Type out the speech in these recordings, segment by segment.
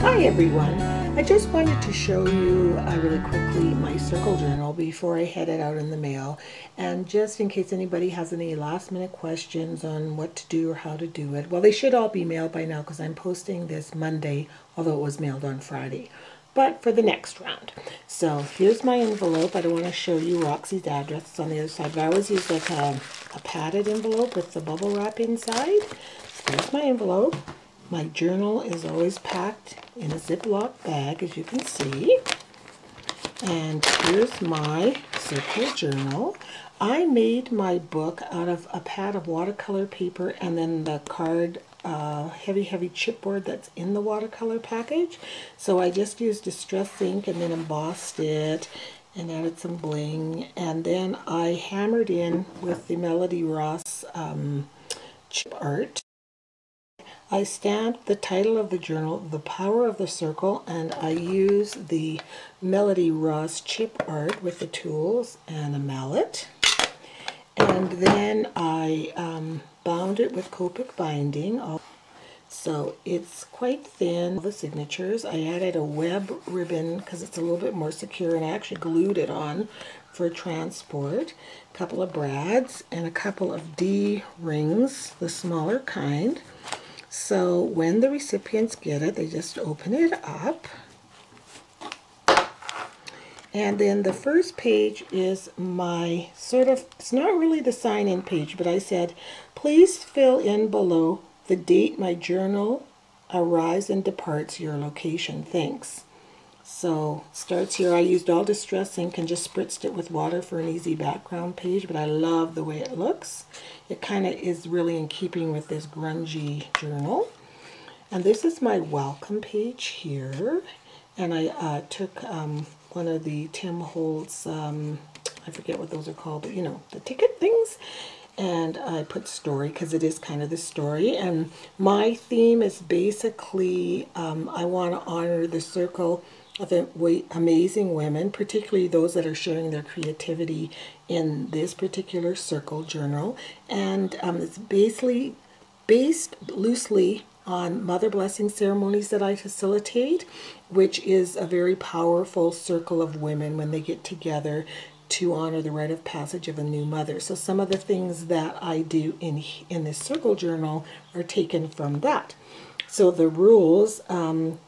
Hi everyone! I just wanted to show you really quickly my circle journal before I head it out in the mail, and just in case anybody has any last minute questions on what to do or how to do it. Well, they should all be mailed by now because I'm posting this Monday, although it was mailed on Friday, but for the next round. So here's my envelope. I don't want to show you Roxy's address. It's on the other side, but I always use like a padded envelope with the bubble wrap inside. So there's my envelope. My journal is always packed in a Ziploc bag, as you can see. And here's my circle journal. I made my book out of a pad of watercolor paper and then the card heavy chipboard that's in the watercolor package. So I just used distress ink and then embossed it and added some bling. And then I hammered in with the Melody Ross chip art. I stamped the title of the journal, The Power of the Circle, and I used the Melody Ross chip art with the tools and a mallet. And then I bound it with Copic binding. So it's quite thin. The signatures. I added a web ribbon because it's a little bit more secure, and I actually glued it on for transport. A couple of brads and a couple of D rings, the smaller kind. So when the recipients get it, they just open it up. And then the first page is my it's not really the sign-in page, but I said, please fill in below the date my journal arrives and departs your location. Thanks. So it starts here. I used all distress ink and just spritzed it with water for an easy background page, but I love the way it looks. It kind of is really in keeping with this grungy journal. And this is my welcome page here. And I took one of the Tim Holtz, I forget what those are called, but you know, the ticket things. And I put story because it is kind of the story. And my theme is basically I want to honor the circle of amazing women, particularly those that are sharing their creativity in this particular circle journal. And it's basically based loosely on mother blessing ceremonies that I facilitate, which is a very powerful circle of women when they get together to honor the rite of passage of a new mother. So some of the things that I do in this circle journal are taken from that. So the rules,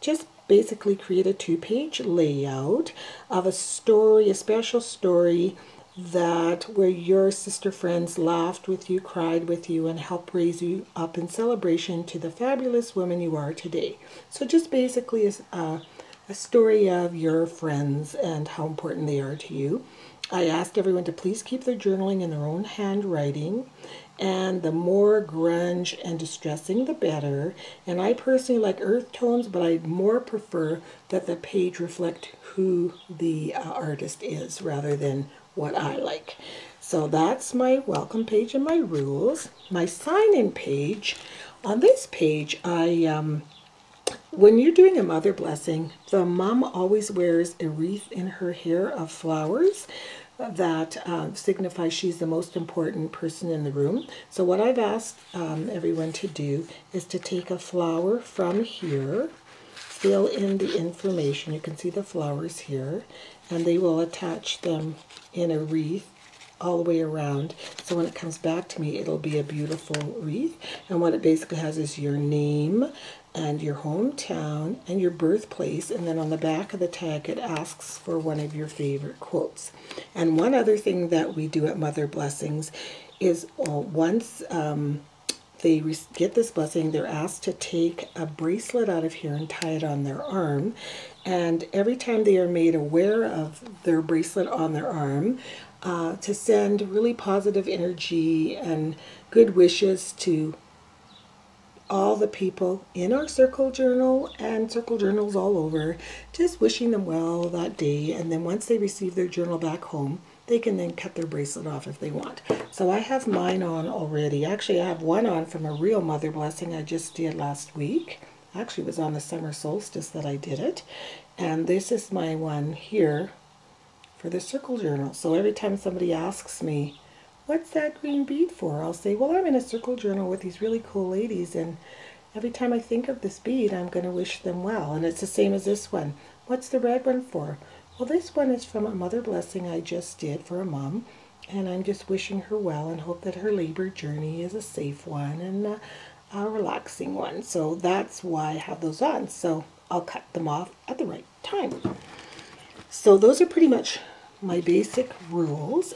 just basically create a 2-page layout of a story, a special story that where your sister friends laughed with you, cried with you, and helped raise you up in celebration to the fabulous woman you are today. So just basically a story of your friends and how important they are to you. I asked everyone to please keep their journaling in their own handwriting, and the more grunge and distressing the better. And I personally like earth tones, but I more prefer that the page reflect who the artist is rather than what I like. So that's my welcome page and my rules. My sign-in page, on this page when you're doing a mother blessing, the mom always wears a wreath in her hair of flowers that signifies she's the most important person in the room. So what I've asked everyone to do is to take a flower from here, fill in the information. You can see the flowers here, and they will attach them in a wreath all the way around. So when it comes back to me, it'll be a beautiful wreath. And what it basically has is your name and your hometown and your birthplace, and then on the back of the tag it asks for one of your favorite quotes. And one other thing that we do at Mother Blessings is once they get this blessing, they're asked to take a bracelet out of here and tie it on their arm. And every time they are made aware of their bracelet on their arm, to send really positive energy and good wishes to all the people in our circle journal and circle journals all over, just wishing them well that day. And then once they receive their journal back home, they can then cut their bracelet off if they want. So I have mine on already. Actually, I have one on from a real mother blessing I just did last week. Actually, it was on the summer solstice that I did it. And this is my one here for the circle journal. So every time somebody asks me, what's that green bead for? I'll say, well, I'm in a circle journal with these really cool ladies, and every time I think of this bead, I'm going to wish them well. And it's the same as this one. What's the red one for? Well, this one is from a mother blessing I just did for a mom. And I'm just wishing her well and hope that her labor journey is a safe one and a relaxing one. So that's why I have those on. So I'll cut them off at the right time. So those are pretty much my basic rules.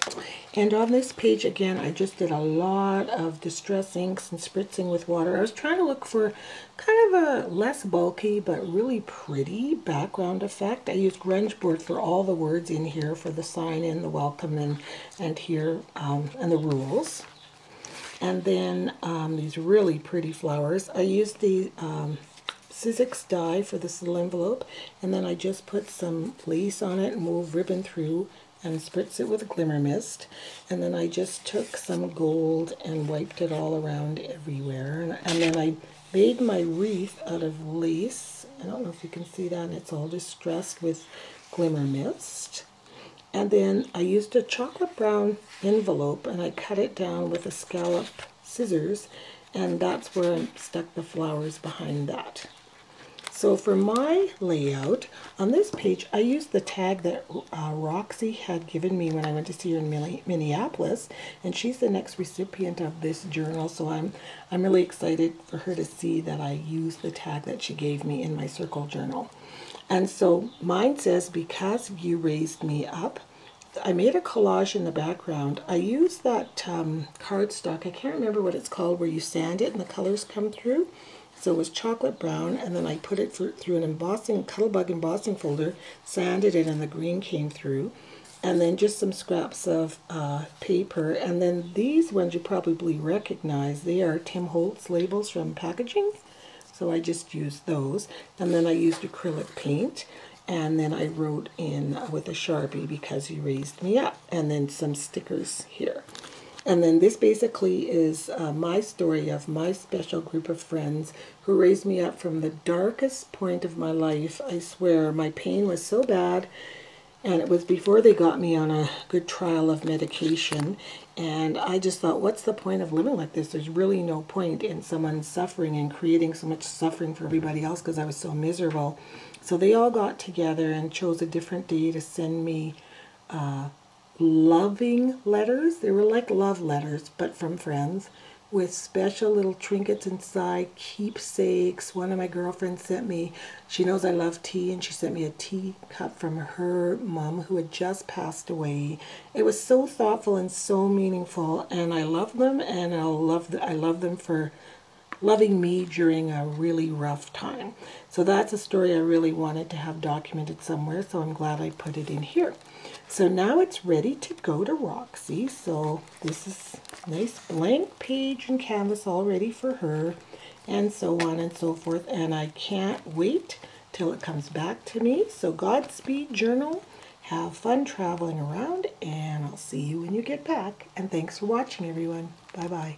And on this page, again, I just did a lot of distress inks and spritzing with water. I was trying to look for kind of a less bulky but really pretty background effect. I used grunge board for all the words in here for the sign in, the welcome, and here, and the rules. And then these really pretty flowers. I used the Sizzix die for this little envelope, and then I just put some lace on it and wove ribbon through and spritz it with glimmer mist, and then I just took some gold and wiped it all around everywhere, and then I made my wreath out of lace. I don't know if you can see that, and it's all distressed with glimmer mist. And then I used a chocolate brown envelope and I cut it down with a scallop scissors, and that's where I stuck the flowers behind that. So for my layout, on this page, I used the tag that Roxy had given me when I went to see her in Minneapolis, and she's the next recipient of this journal, so I'm really excited for her to see that I used the tag that she gave me in my circle journal. And so mine says, because you raised me up. I made a collage in the background. I used that cardstock, I can't remember what it's called, where you sand it and the colors come through. So it was chocolate brown, and then I put it through an embossing, Cuttlebug embossing folder, sanded it, and the green came through. And then just some scraps of paper. And then these ones you probably recognize. They are Tim Holtz labels from packaging. So I just used those. And then I used acrylic paint. And then I wrote in with a Sharpie, because you raised me up. And then some stickers here. And then this basically is my story of my special group of friends who raised me up from the darkest point of my life. I swear, my pain was so bad, and it was before they got me on a good trial of medication. And I just thought, what's the point of living like this? There's really no point in someone suffering and creating so much suffering for everybody else, because I was so miserable. So they all got together and chose a different day to send me loving letters. They were like love letters, but from friends, with special little trinkets inside, keepsakes. One of my girlfriends sent me, she knows I love tea, and she sent me a teacup from her mom who had just passed away. It was so thoughtful and so meaningful, and I love them, and I love them for loving me during a really rough time. So that's a story I really wanted to have documented somewhere, so I'm glad I put it in here. So now it's ready to go to Roxy. So this is a nice blank page and canvas all ready for her, and so on and so forth. And I can't wait till it comes back to me. So Godspeed, journal. Have fun traveling around, and I'll see you when you get back. And thanks for watching, everyone. Bye-bye.